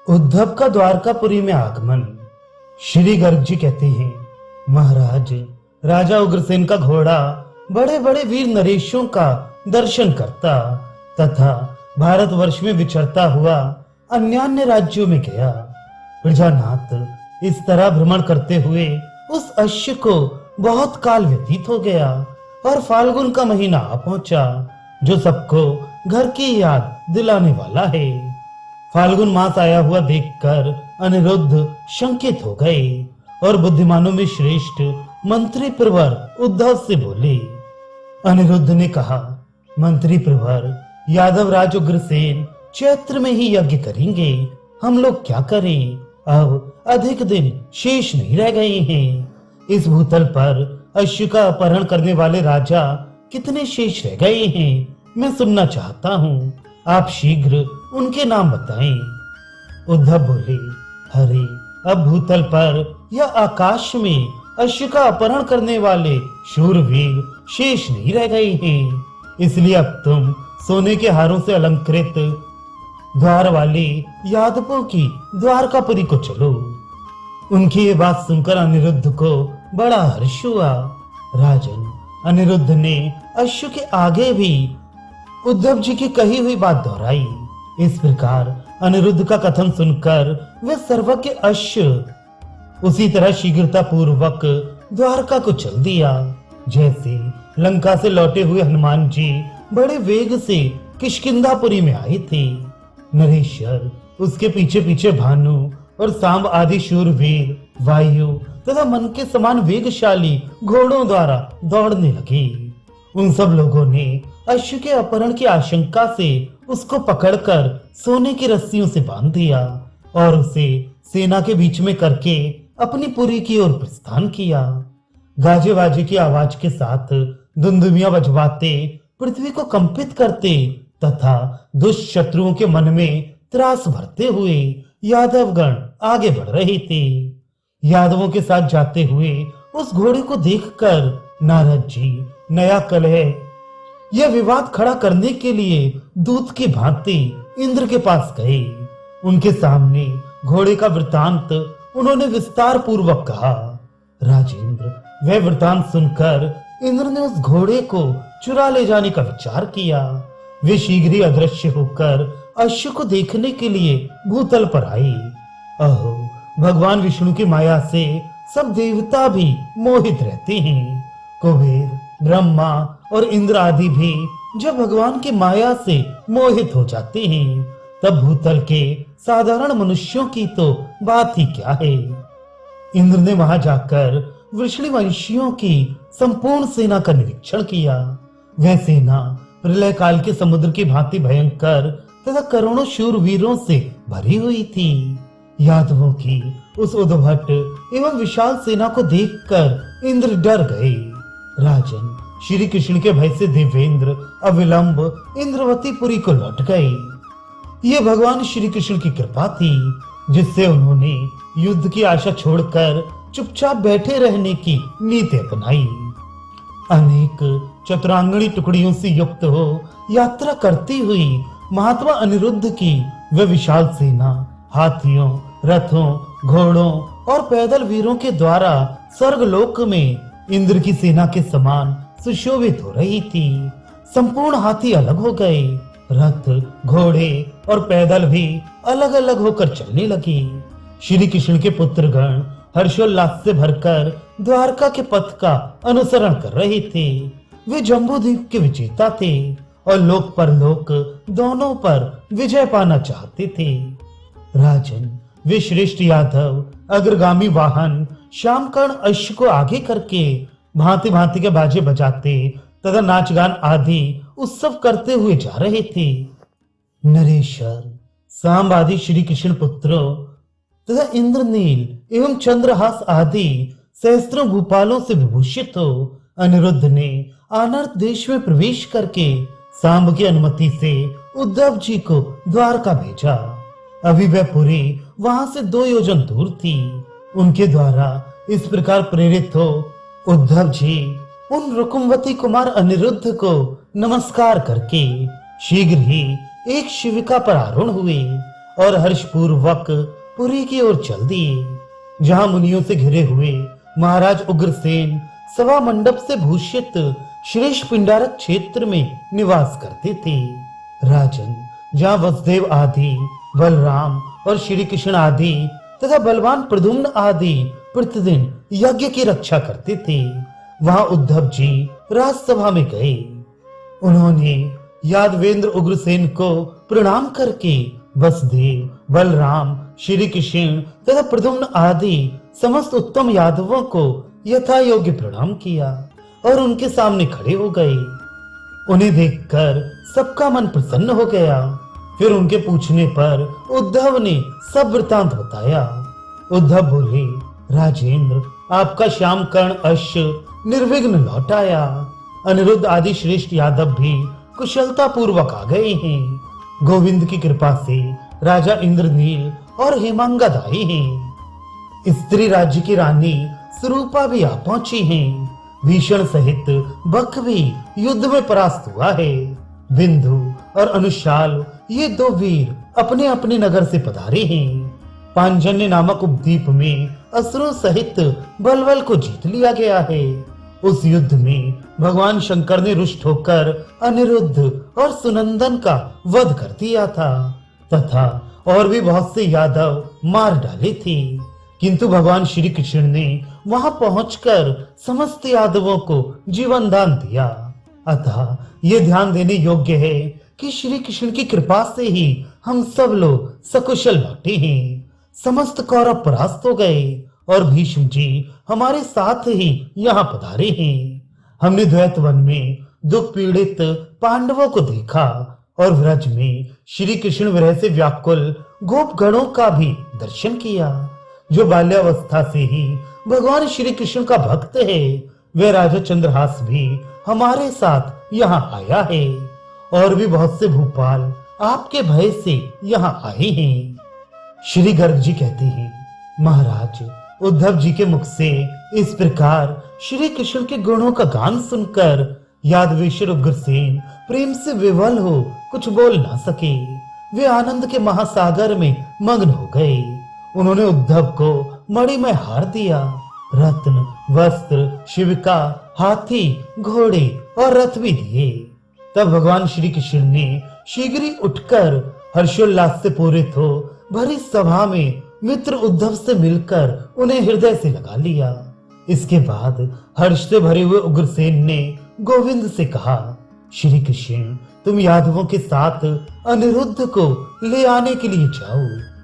उद्धव का द्वारकापुरी में आगमन। श्री गर्ग जी कहते हैं, महाराज, राजा उग्रसेन का घोड़ा बड़े बड़े वीर नरेशों का दर्शन करता तथा भारतवर्ष में विचरता हुआ अन्यान्य राज्यों में गया। प्रजानाथ इस तरह भ्रमण करते हुए उस अश्व को बहुत काल व्यतीत हो गया और फाल्गुन का महीना आ पहुंचा, जो सबको घर की याद दिलाने वाला है। फाल्गुन मास आया हुआ देखकर अनिरुद्ध शंकित हो गए और बुद्धिमानों में श्रेष्ठ मंत्री प्रवर उद्धव से बोले। अनिरुद्ध ने कहा, मंत्री प्रवर, यादव राज उग्रसेन चैत्र में ही यज्ञ करेंगे, हम लोग क्या करें? अब अधिक दिन शेष नहीं रह गए हैं। इस भूतल पर अश्व का अपहरण करने वाले राजा कितने शेष रह गए हैं, मैं सुनना चाहता हूँ। आप शीघ्र उनके नाम बताएं। उद्धव बोले, हरे, अब भूतल पर या आकाश में अश्व का अपहरण करने वाले शूरवीर शेष नहीं रह गए हैं, इसलिए अब तुम सोने के हारों से अलंकृत द्वार वाले यादवों की द्वारकापुरी को चलो। उनकी ये बात सुनकर अनिरुद्ध को बड़ा हर्ष हुआ। राजन, अनिरुद्ध ने अश्व के आगे भी उद्धव जी की कही हुई बात दोहराई। इस प्रकार अनिरुद्ध का कथन सुनकर वे सर्वज्ञ अश्व उसी तरह शीघ्रता पूर्वक द्वारका को चल दिया, जैसे लंका से लौटे हुए हनुमान जी बड़े वेग से किष्किंधापुरी में आए थे। नरेश्वर उसके पीछे पीछे भानु और सांब आदि शूरवीर वायु तथा मन के समान वेगशाली घोड़ों द्वारा दौड़ने लगे। उन सब लोगों ने अश्व के अपहरण की आशंका से उसको पकड़कर सोने की रस्सियों से बांध दिया और उसे सेना के बीच में करके अपनी पुरी की ओर प्रस्थान किया। गाजे बाजे की आवाज के साथ दुंदुमियां बजवाते, पृथ्वी को कंपित करते तथा दुष्ट शत्रुओं के मन में त्रास भरते हुए यादवगण आगे बढ़ रहे थे। यादवों के साथ जाते हुए उस घोड़े को देखकर नारद जी नया कलह यह विवाद खड़ा करने के लिए दूत की भांति इंद्र के पास गए। उनके सामने घोड़े का वृतांत उन्होंने विस्तार पूर्वक कहा। राजेंद्र, वह वृतांत सुनकर इंद्र ने उस घोड़े को चुरा ले जाने का विचार किया। वे शीघ्र ही अदृश्य होकर अश्व को देखने के लिए भूतल पर आए। अहो, भगवान विष्णु की माया से सब देवता भी मोहित रहते हैं। कुबेर, ब्रह्मा और इंद्र आदि भी जब भगवान की माया से मोहित हो जाते हैं, तब भूतल के साधारण मनुष्यों की तो बात ही क्या है। इंद्र ने वहां जाकर वृषणिवंशियों की संपूर्ण सेना का निरीक्षण किया। वह सेना प्रलय काल के समुद्र की भांति भयंकर तथा करोड़ों शूरवीरों से भरी हुई थी। यादवों की उस उद्भट एवं विशाल सेना को देखकर इंद्र डर गए। राजन, श्री कृष्ण के भय से देवेंद्र अविलंब इंद्रवतीपुरी को लौट गए। ये भगवान श्री कृष्ण की कृपा थी, जिससे उन्होंने युद्ध की आशा छोड़कर चुपचाप बैठे रहने की नीति अपनाई। अनेक चतुरांगणी टुकड़ियों से युक्त हो यात्रा करती हुई महात्मा अनिरुद्ध की वह विशाल सेना हाथियों, रथों, घोड़ों और पैदल वीरों के द्वारा स्वर्गलोक में इंद्र की सेना के समान सुशोभित हो रही थी। संपूर्ण हाथी अलग हो गए, रथ, घोड़े और पैदल भी अलग अलग होकर चलने लगे। श्री कृष्ण के पुत्रगण हर्षोल्लास से भरकर द्वारका के पथ का अनुसरण कर रहे थे। वे जम्बूद्वीप के विजेता थे और लोक परलोक दोनों पर विजय पाना चाहते थे। राजन, वे श्रेष्ठ यादव अग्रगामी वाहन श्यामकर्ण अश्व को आगे करके भांति भांति के बाजे बजाते तथा नाच गान आदि उत्सव करते हुए जा रहे थे। नरेश्वर, सांब आदि श्री कृष्ण पुत्रों तथा इंद्रनील एवं चंद्रहास आदि सहस्त्रों भूपालों से विभूषित हो अनिरुद्ध ने आनर्त देश में प्रवेश करके सांब की अनुमति से उद्धव जी को द्वारका भेजा। अभी वह पुरी वहां से 2 योजन दूर थी। उनके द्वारा इस प्रकार प्रेरित हो उद्धव जी उन रुकुमवती कुमार अनिरुद्ध को नमस्कार करके शीघ्र ही एक शिविका पर आरूढ़ हुए और हर्षपूर्वक पुरी की ओर चल दिए, जहां मुनियों से घिरे हुए महाराज उग्रसेन सभा मंडप से भूषित श्रेष्ठ पिंडारक क्षेत्र में निवास करते थे। राजन, जहां वसुदेव आदि, बलराम और श्री कृष्ण आदि तथा बलवान प्रद्युम्न आदि प्रतिदिन यज्ञ की रक्षा करते थे, वहां उद्धव जी राजसभा में गए। उन्होंने यादवेंद्र उग्रसेन को प्रणाम करके वसुदेव, बलराम, श्री कृष्ण तथा प्रद्युम्न आदि समस्त उत्तम यादवों को यथा योग्य प्रणाम किया और उनके सामने खड़े हो गए। उन्हें देखकर सबका मन प्रसन्न हो गया। फिर उनके पूछने पर उद्धव ने सब वृतांत बताया। उद्धव बोले, राजेंद्र, आपका श्याम कर्ण अश्व निर्विघ्न लौट आया। अनिरुद्ध आदि श्रेष्ठ यादव भी कुशलता पूर्वक आ गए हैं। गोविंद की कृपा से राजा इंद्रनील और हेमांगद आए हैं। स्त्री राज्य की रानी स्वरूपा भी आ पहुंची हैं। भीषण सहित बक भी युद्ध में परास्त हुआ है। बिंदु और अनुशाल ये दो वीर अपने अपने नगर से पधारे हैं। पांजन्य नामक उपद्वीप में असुरों सहित बलबल को जीत लिया गया है। उस युद्ध में भगवान शंकर ने रुष्ट होकर अनिरुद्ध और सुनंदन का वध कर दिया था तथा और भी बहुत से यादव मार डाले थे, किंतु भगवान श्री कृष्ण ने वहां पहुंचकर समस्त यादवों को जीवन दान दिया। अतः ये ध्यान देने योग्य है कि श्री कृष्ण की कृपा से ही हम सब लोग सकुशल लौटे हैं। समस्त कौरव परास्त हो गए और भीष्म जी हमारे साथ ही यहाँ पधारे हैं। हमने द्वैत वन में दुख पीड़ित पांडवों को देखा और व्रज में श्री कृष्ण विरह से व्याकुल गोपगणों का भी दर्शन किया। जो बाल्यावस्था से ही भगवान श्री कृष्ण का भक्त है, वह राजा चंद्रहास भी हमारे साथ यहाँ आया है और भी बहुत से भूपाल आपके भय से यहाँ आए हैं। श्री गर्ग जी कहते हैं, महाराज, उद्धव जी के मुख से इस प्रकार श्री कृष्ण के गुणों का गान सुनकर यादवेश्वर उग्रसेन प्रेम से विवल हो कुछ बोल ना सके। वे आनंद के महासागर में मग्न हो गए। उन्होंने उद्धव को मणि में हार दिया। रत्न, वस्त्र, शिविका, हाथी, घोड़े और रथ भी दिए। तब भगवान श्री कृष्ण ने शीघ्र ही उठकर हर्षोल्लास से पूरित हो भरी सभा में मित्र उद्धव से मिलकर उन्हें हृदय से लगा लिया। इसके बाद हर्ष से भरे हुए उग्रसेन ने गोविंद से कहा, श्री कृष्ण, तुम यादवों के साथ अनिरुद्ध को ले आने के लिए जाओ।